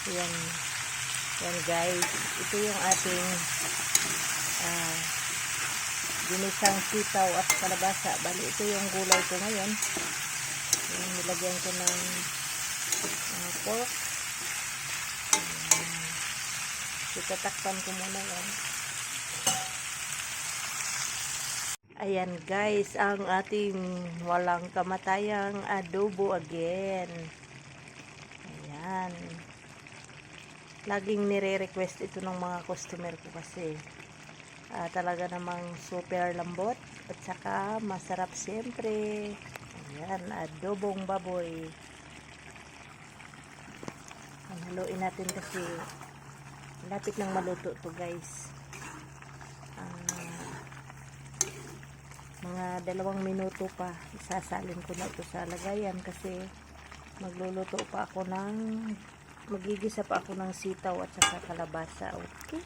Yan. Yan guys. Ito yung ating ginisang sitaw at kalabasa. Bali, ito yung gulay ko ngayon. Yan, nilagyan ko ng pork. Itatakpan ko muna yan. Ayan guys, ang ating walang kamatayang adobo again. Ayan. Laging nire-request ito ng mga customer ko kasi talaga namang super lambot at saka masarap siyempre. Ayan, adobong baboy. Haluin natin kasi lapit nang maluto to guys. Mga 2 minuto pa isasalin ko na ito sa lagayan kasi magluluto pa ako ng magigisa pa ako ng sitaw at saka kalabasa. Okay.